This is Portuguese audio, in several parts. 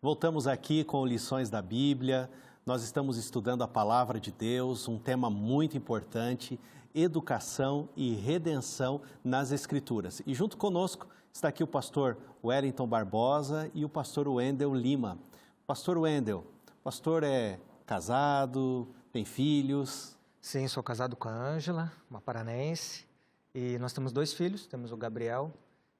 Voltamos aqui com lições da Bíblia. Nós estamos estudando a Palavra de Deus, um tema muito importante, educação e redenção nas Escrituras. E junto conosco está aqui o pastor Wellington Barbosa e o pastor Wendel Lima. Pastor Wendel, o pastor é casado, tem filhos? Sim, sou casado com a Ângela, uma paranense, e nós temos 2 filhos, temos o Gabriel,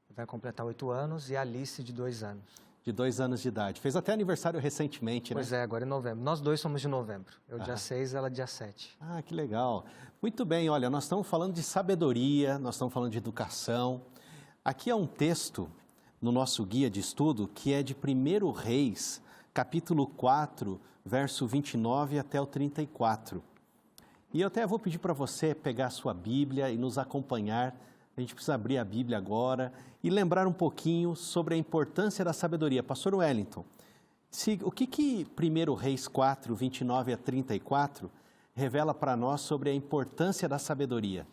que vai completar 8 anos, e a Alice, de 2 anos. De 2 anos de idade. Fez até aniversário recentemente, né? Pois é, agora em novembro. Nós 2 somos de novembro. Eu dia 6, ela dia 7. Ah, que legal. Muito bem, olha, nós estamos falando de sabedoria, nós estamos falando de educação. Aqui é um texto no nosso guia de estudo que é de 1 Reis, capítulo 4, verso 29 até o 34. E eu até vou pedir para você pegar a sua Bíblia e nos acompanhar. A gente precisa abrir a Bíblia agora e lembrar um pouquinho sobre a importância da sabedoria. Pastor Wellington, o que 1 Reis 4, 29 a 34 revela para nós sobre a importância da sabedoria?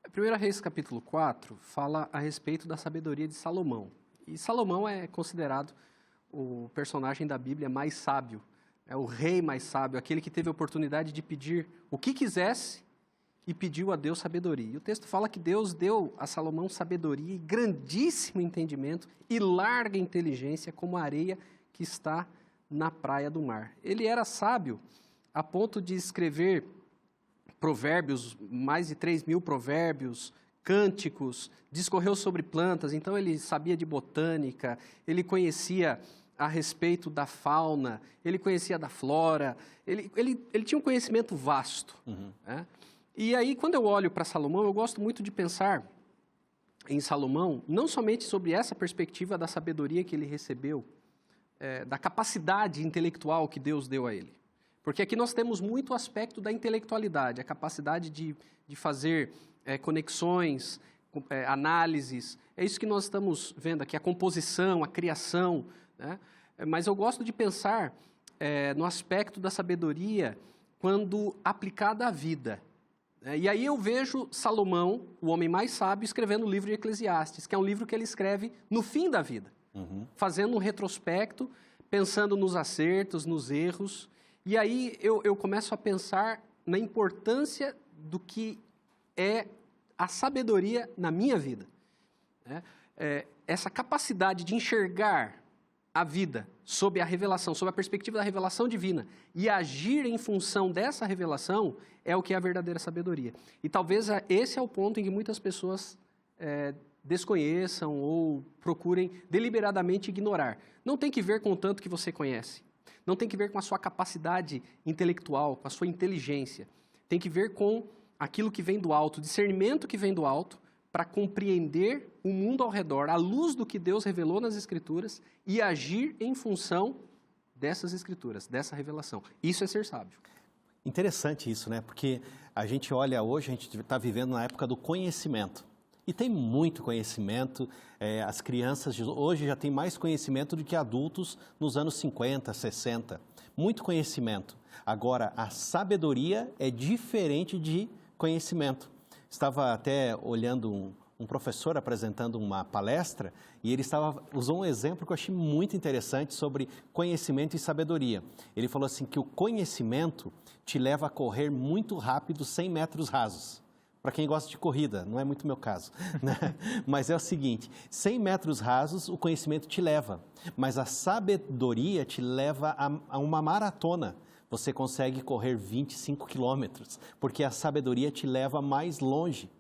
1 Reis capítulo 4 fala a respeito da sabedoria de Salomão. E Salomão é considerado o personagem da Bíblia mais sábio, é o rei mais sábio, aquele que teve a oportunidade de pedir o que quisesse e pediu a Deus sabedoria. E o texto fala que Deus deu a Salomão sabedoria e grandíssimo entendimento e larga inteligência como a areia que está na praia do mar. Ele era sábio a ponto de escrever provérbios, mais de 3.000 provérbios, cânticos, discorreu sobre plantas, então ele sabia de botânica, ele conhecia a respeito da fauna, ele conhecia da flora, ele tinha um conhecimento vasto, né? E aí, quando eu olho para Salomão, eu gosto muito de pensar em Salomão, não somente sobre essa perspectiva da sabedoria que ele recebeu, da capacidade intelectual que Deus deu a ele. Porque aqui nós temos muito o aspecto da intelectualidade, a capacidade de fazer conexões, análises. É isso que nós estamos vendo aqui, a composição, a criação, né? Mas eu gosto de pensar no aspecto da sabedoria quando aplicada à vida. E aí eu vejo Salomão, o homem mais sábio, escrevendo o livro de Eclesiastes, que é um livro que ele escreve no fim da vida, fazendo um retrospecto, pensando nos acertos, nos erros. E aí eu começo a pensar na importância do que é a sabedoria na minha vida, né? Essa capacidade de enxergar a vida sob a revelação, sob a perspectiva da revelação divina e agir em função dessa revelação é o que é a verdadeira sabedoria. E talvez esse é o ponto em que muitas pessoas desconheçam ou procurem deliberadamente ignorar. Não tem que ver com o tanto que você conhece, não tem que ver com a sua capacidade intelectual, com a sua inteligência, tem que ver com aquilo que vem do alto, o discernimento que vem do alto, para compreender o mundo ao redor, à luz do que Deus revelou nas Escrituras e agir em função dessas Escrituras, dessa revelação. Isso é ser sábio. Interessante isso, né? Porque a gente olha hoje, a gente está vivendo na época do conhecimento. E tem muito conhecimento, as crianças de hoje já têm mais conhecimento do que adultos nos anos 50, 60. Muito conhecimento. Agora, a sabedoria é diferente de conhecimento. Estava até olhando um professor apresentando uma palestra e ele usou um exemplo que eu achei muito interessante sobre conhecimento e sabedoria. Ele falou assim que o conhecimento te leva a correr muito rápido 100 metros rasos. Para quem gosta de corrida, não é muito meu caso, né? Mas é o seguinte, 100 metros rasos o conhecimento te leva, mas a sabedoria te leva a uma maratona. Você consegue correr 25 quilômetros, porque a sabedoria te leva mais longe.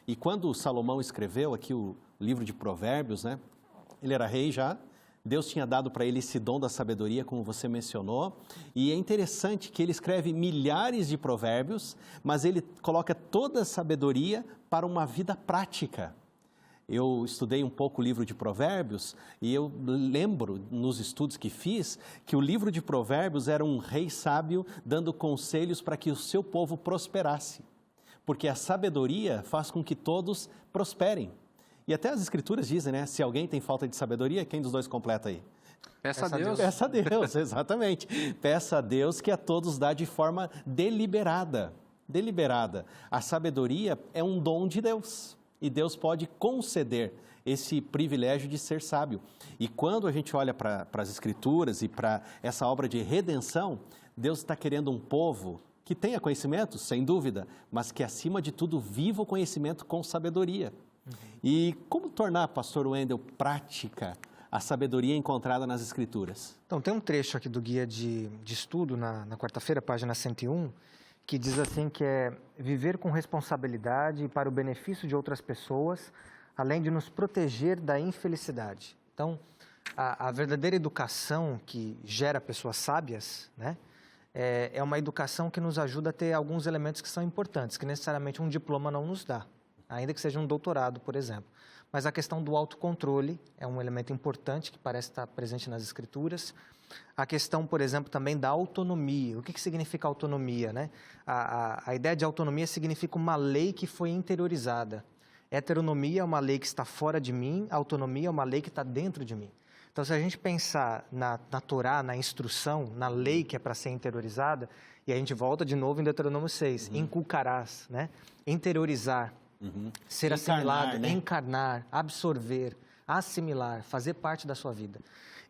E quando Salomão escreveu aqui o livro de Provérbios, né? Ele era rei já, Deus tinha dado para ele esse dom da sabedoria, como você mencionou, e é interessante que ele escreve milhares de provérbios, mas ele coloca toda a sabedoria para uma vida prática. Eu estudei um pouco o livro de Provérbios e eu lembro, nos estudos que fiz, que o livro de Provérbios era um rei sábio dando conselhos para que o seu povo prosperasse. Porque a sabedoria faz com que todos prosperem. E até as escrituras dizem, né? Se alguém tem falta de sabedoria, quem dos dois completa aí? Peça a Deus. Peça a Deus, exatamente. Peça a Deus que a todos dá de forma deliberada. A sabedoria é um dom de Deus. E Deus pode conceder esse privilégio de ser sábio. E quando a gente olha para as Escrituras e para essa obra de redenção, Deus está querendo um povo que tenha conhecimento, sem dúvida, mas que, acima de tudo, viva o conhecimento com sabedoria. E como tornar, pastor Wendel, prática a sabedoria encontrada nas Escrituras? Então, tem um trecho aqui do guia de estudo, na quarta-feira, página 101, que diz assim que é viver com responsabilidade e para o benefício de outras pessoas, além de nos proteger da infelicidade. Então, a verdadeira educação que gera pessoas sábias, né, é uma educação que nos ajuda a ter alguns elementos que são importantes, que necessariamente um diploma não nos dá, ainda que seja um doutorado, por exemplo. Mas a questão do autocontrole é um elemento importante que parece estar presente nas Escrituras. A questão, por exemplo, também da autonomia. O que significa autonomia, né? A ideia de autonomia significa uma lei que foi interiorizada. Heteronomia é uma lei que está fora de mim, autonomia é uma lei que está dentro de mim. Então, se a gente pensar na Torá, na instrução, na lei que é para ser interiorizada, e a gente volta de novo em Deuteronômio 6, inculcarás, né? Interiorizar, ser assimilado, né? Encarnar, absorver, assimilar, fazer parte da sua vida.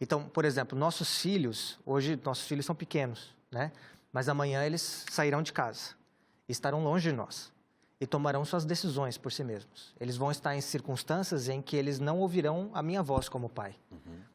Então, por exemplo, nossos filhos, hoje nossos filhos são pequenos, né? Mas amanhã eles sairão de casa, estarão longe de nós e tomarão suas decisões por si mesmos. Eles vão estar em circunstâncias em que eles não ouvirão a minha voz como pai.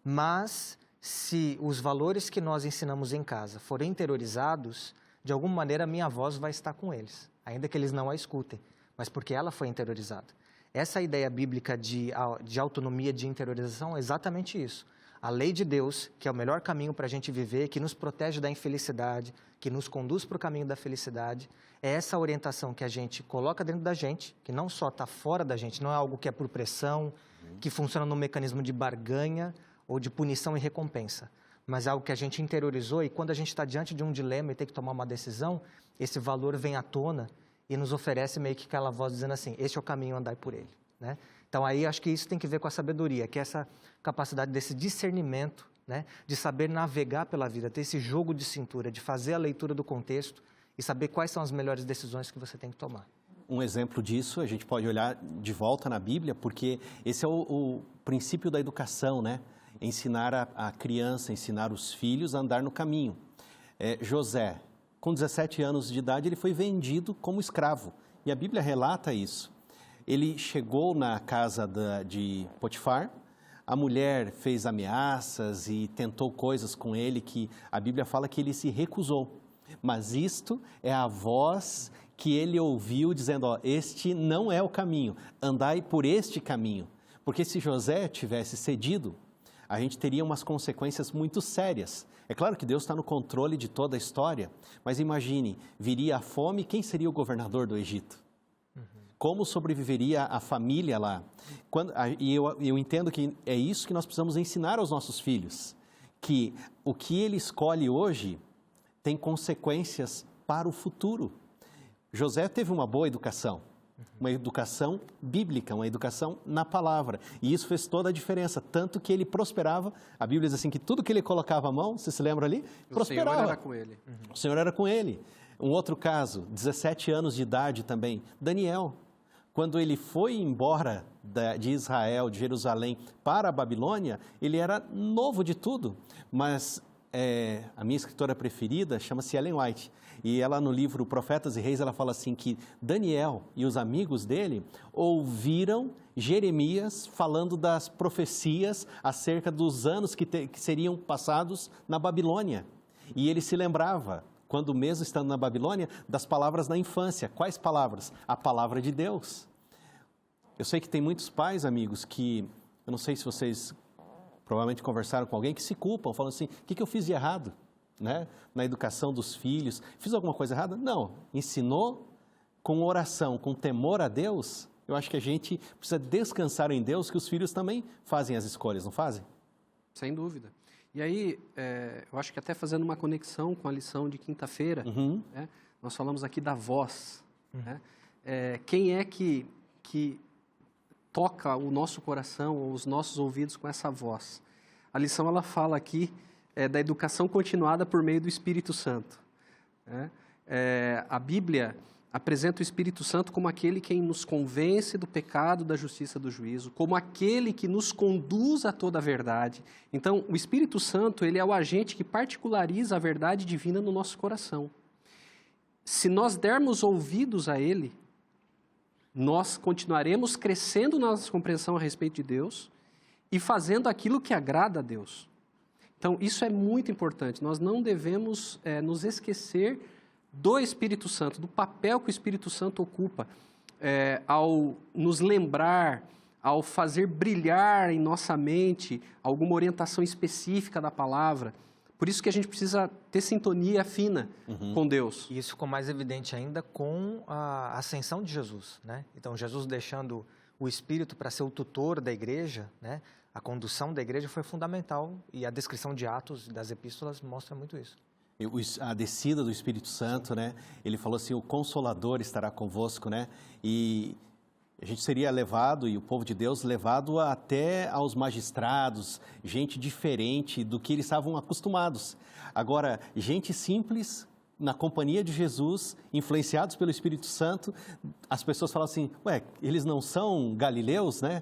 Mas, se os valores que nós ensinamos em casa forem interiorizados, de alguma maneira a minha voz vai estar com eles, ainda que eles não a escutem, mas porque ela foi interiorizada. Essa ideia bíblica de autonomia, de interiorização, é exatamente isso. A lei de Deus, que é o melhor caminho para a gente viver, que nos protege da infelicidade, que nos conduz para o caminho da felicidade, é essa orientação que a gente coloca dentro da gente, que não só está fora da gente, não é algo que é por pressão, que funciona no mecanismo de barganha ou de punição e recompensa, mas é algo que a gente interiorizou e quando a gente está diante de um dilema e tem que tomar uma decisão, esse valor vem à tona e nos oferece meio que aquela voz dizendo assim, este é o caminho, andai por ele, né? Então, aí acho que isso tem que ver com a sabedoria, que é essa capacidade desse discernimento, né, de saber navegar pela vida, ter esse jogo de cintura, de fazer a leitura do contexto e saber quais são as melhores decisões que você tem que tomar. Um exemplo disso, a gente pode olhar de volta na Bíblia, porque esse é o princípio da educação, né? Ensinar a criança, ensinar os filhos a andar no caminho. José, com 17 anos de idade, ele foi vendido como escravo, e a Bíblia relata isso. Ele chegou na casa de Potifar, a mulher fez ameaças e tentou coisas com ele que a Bíblia fala que ele se recusou. Mas isto é a voz que ele ouviu dizendo, ó, este não é o caminho, andai por este caminho. Porque se José tivesse cedido, a gente teria umas consequências muito sérias. É claro que Deus está no controle de toda a história, mas imagine, viria a fome, quem seria o governador do Egito? Como sobreviveria a família lá? E eu entendo que é isso que nós precisamos ensinar aos nossos filhos, que o que ele escolhe hoje tem consequências para o futuro. José teve uma boa educação, uma educação bíblica, uma educação na palavra, e isso fez toda a diferença, tanto que ele prosperava, a Bíblia diz assim que tudo que ele colocava a mão, você se lembra ali? Prosperava. O Senhor era com ele. O Senhor era com ele. Um outro caso, 17 anos de idade também, Daniel. Quando ele foi embora de Israel, de Jerusalém, para a Babilônia, ele era novo de tudo. Mas a minha escritora preferida chama-se Ellen White. E ela, no livro Profetas e Reis, ela fala assim que Daniel e os amigos dele ouviram Jeremias falando das profecias acerca dos anos que seriam passados na Babilônia. E ele se lembrava, quando mesmo estando na Babilônia, das palavras da infância. Quais palavras? A palavra de Deus. Eu sei que tem muitos pais, amigos, que, eu não sei se vocês provavelmente conversaram com alguém, que se culpam, falando assim, o que eu fiz de errado, né? Na educação dos filhos? Fiz alguma coisa errada? Não. Ensinou com oração, com temor a Deus. Eu acho que a gente precisa descansar em Deus, que os filhos também fazem as escolhas, não fazem? Sem dúvida. E aí, eu acho que até fazendo uma conexão com a lição de quinta-feira, né, nós falamos aqui da voz. Né? Quem é que toca o nosso coração ou os nossos ouvidos com essa voz? A lição ela fala aqui da educação continuada por meio do Espírito Santo. Né? A Bíblia, apresenta o Espírito Santo como aquele quem nos convence do pecado, da justiça, do juízo, como aquele que nos conduz a toda a verdade. Então, o Espírito Santo, ele é o agente que particulariza a verdade divina no nosso coração. Se nós dermos ouvidos a ele, nós continuaremos crescendo na nossa compreensão a respeito de Deus e fazendo aquilo que agrada a Deus. Então, isso é muito importante. Nós não devemos nos esquecer do Espírito Santo, do papel que o Espírito Santo ocupa ao nos lembrar, ao fazer brilhar em nossa mente alguma orientação específica da palavra. Por isso que a gente precisa ter sintonia fina com Deus. E isso ficou mais evidente ainda com a ascensão de Jesus, né? Então, Jesus deixando o Espírito para ser o tutor da igreja, né? A condução da igreja foi fundamental e a descrição de Atos, das epístolas, mostra muito isso. A descida do Espírito Santo, né? Ele falou assim, o Consolador estará convosco, né? E a gente seria levado, e o povo de Deus, levado até aos magistrados, gente diferente do que eles estavam acostumados. Agora, gente simples, na companhia de Jesus, influenciados pelo Espírito Santo, as pessoas falam assim, eles não são galileus, né?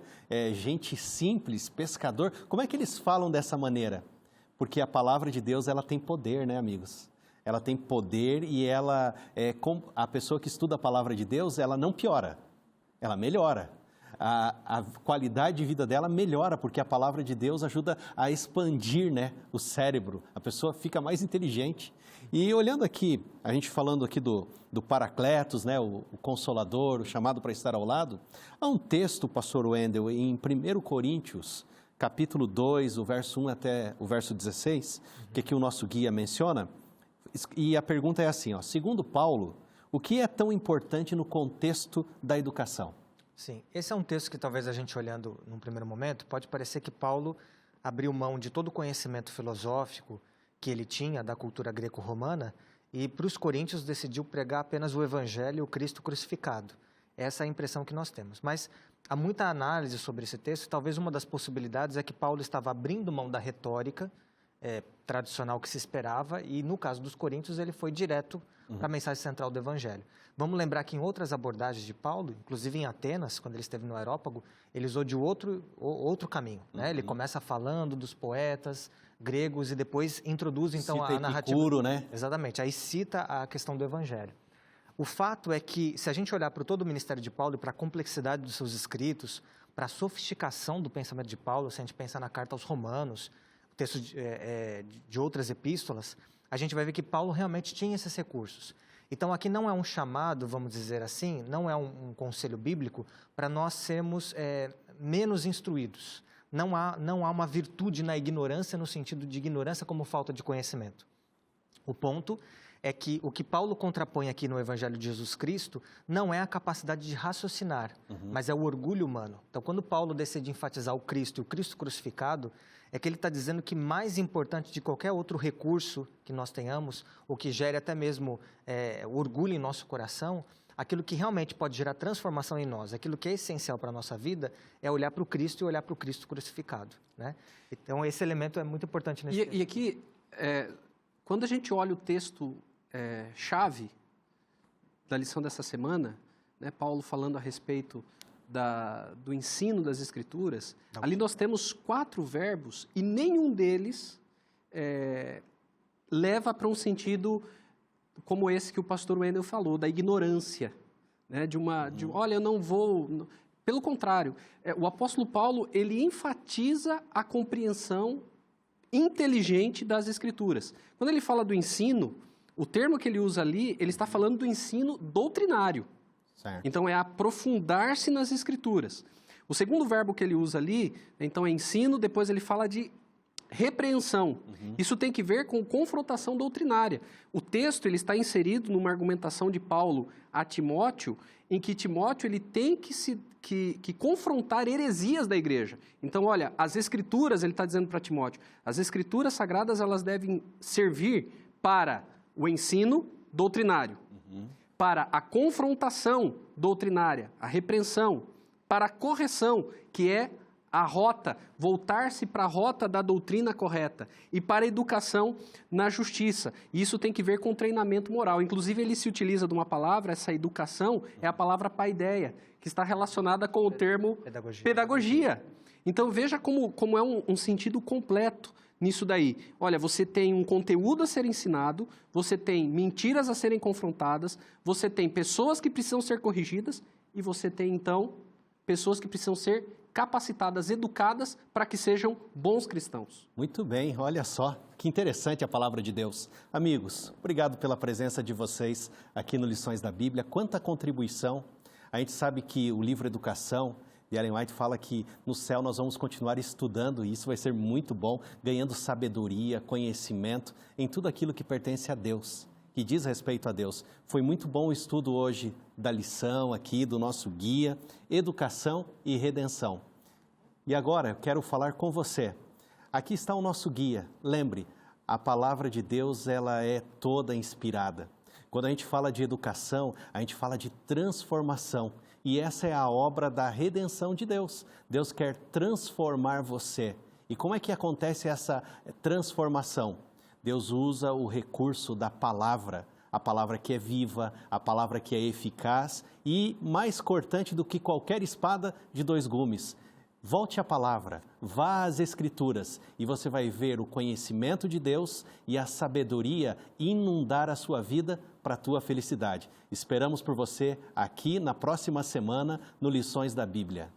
Gente simples, pescador, como é que eles falam dessa maneira? Porque a palavra de Deus, ela tem poder, né, amigos? Ela tem poder e a pessoa que estuda a palavra de Deus, ela não piora, ela melhora. A qualidade de vida dela melhora, porque a palavra de Deus ajuda a expandir, né, o cérebro. A pessoa fica mais inteligente. E olhando aqui, a gente falando aqui do Paracletos, né, o Consolador, o chamado para estar ao lado, há um texto, pastor Wendel, em 1 Coríntios, capítulo 2, o verso 1 até o verso 16, que aqui o nosso guia menciona, e a pergunta é assim, segundo Paulo, o que é tão importante no contexto da educação? Sim, esse é um texto que talvez a gente olhando num primeiro momento, pode parecer que Paulo abriu mão de todo o conhecimento filosófico que ele tinha da cultura greco-romana e para os coríntios decidiu pregar apenas o Evangelho e o Cristo crucificado. Essa é a impressão que nós temos, mas há muita análise sobre esse texto, talvez uma das possibilidades é que Paulo estava abrindo mão da retórica tradicional que se esperava e no caso dos coríntios ele foi direto para a mensagem central do Evangelho. Vamos lembrar que em outras abordagens de Paulo, inclusive em Atenas, quando ele esteve no Areópago, ele usou de outro caminho, né? Ele começa falando dos poetas gregos e depois introduz então a narrativa. Epicuro, né? Exatamente, aí cita a questão do Evangelho. O fato é que, se a gente olhar para todo o ministério de Paulo e para a complexidade dos seus escritos, para a sofisticação do pensamento de Paulo, se a gente pensar na carta aos Romanos, o texto de outras epístolas, a gente vai ver que Paulo realmente tinha esses recursos. Então, aqui não é um chamado, vamos dizer assim, não é um conselho bíblico para nós sermos menos instruídos. Não há uma virtude na ignorância no sentido de ignorância como falta de conhecimento. O ponto é que o que Paulo contrapõe aqui no Evangelho de Jesus Cristo não é a capacidade de raciocinar, mas é o orgulho humano. Então, quando Paulo decide enfatizar o Cristo e o Cristo crucificado, é que ele está dizendo que mais importante de qualquer outro recurso que nós tenhamos, ou que gere até mesmo orgulho em nosso coração, aquilo que realmente pode gerar transformação em nós, aquilo que é essencial para a nossa vida, é olhar para o Cristo e olhar para o Cristo crucificado, né? Então, esse elemento é muito importante nesse texto. E aqui, quando a gente olha o texto chave da lição dessa semana, né, Paulo falando a respeito do ensino das Escrituras, ali nós temos 4 verbos e nenhum deles leva para um sentido como esse que o pastor Wendel falou, da ignorância, né, olha, eu não vou... Pelo contrário, o apóstolo Paulo, ele enfatiza a compreensão inteligente das Escrituras. Quando ele fala do ensino, o termo que ele usa ali, ele está falando do ensino doutrinário. Certo. Então, é aprofundar-se nas Escrituras. O segundo verbo que ele usa ali, então, é ensino, depois ele fala de repreensão. Isso tem que ver com confrontação doutrinária. O texto ele está inserido numa argumentação de Paulo a Timóteo, em que Timóteo ele tem que confrontar heresias da igreja. Então, olha, as Escrituras, ele está dizendo para Timóteo, as Escrituras sagradas elas devem servir para o ensino doutrinário, para a confrontação doutrinária, a repreensão, para a correção, que é a rota, voltar-se para a rota da doutrina correta e para a educação na justiça. E isso tem que ver com treinamento moral. Inclusive, ele se utiliza de uma palavra, essa educação é a palavra paideia, que está relacionada com o termo pedagogia. Então, veja como é um sentido completo nisso daí. Olha, você tem um conteúdo a ser ensinado, você tem mentiras a serem confrontadas, você tem pessoas que precisam ser corrigidas e você tem, então, pessoas que precisam ser capacitadas, educadas, para que sejam bons cristãos. Muito bem, olha só, que interessante a palavra de Deus. Amigos, obrigado pela presença de vocês aqui no Lições da Bíblia. Quanta contribuição. A gente sabe que o livro Educação, de Ellen White, fala que no céu nós vamos continuar estudando e isso vai ser muito bom, ganhando sabedoria, conhecimento em tudo aquilo que pertence a Deus, que diz respeito a Deus. Foi muito bom o estudo hoje da lição aqui, do nosso guia, Educação e Redenção. E agora eu quero falar com você. Aqui está o nosso guia. Lembre, a palavra de Deus, ela é toda inspirada. Quando a gente fala de educação, a gente fala de transformação. E essa é a obra da redenção de Deus. Deus quer transformar você. E como é que acontece essa transformação? Deus usa o recurso da palavra, a palavra que é viva, a palavra que é eficaz e mais cortante do que qualquer espada de 2 gumes. Volte à palavra, vá às Escrituras e você vai ver o conhecimento de Deus e a sabedoria inundar a sua vida para a tua felicidade. Esperamos por você aqui na próxima semana no Lições da Bíblia.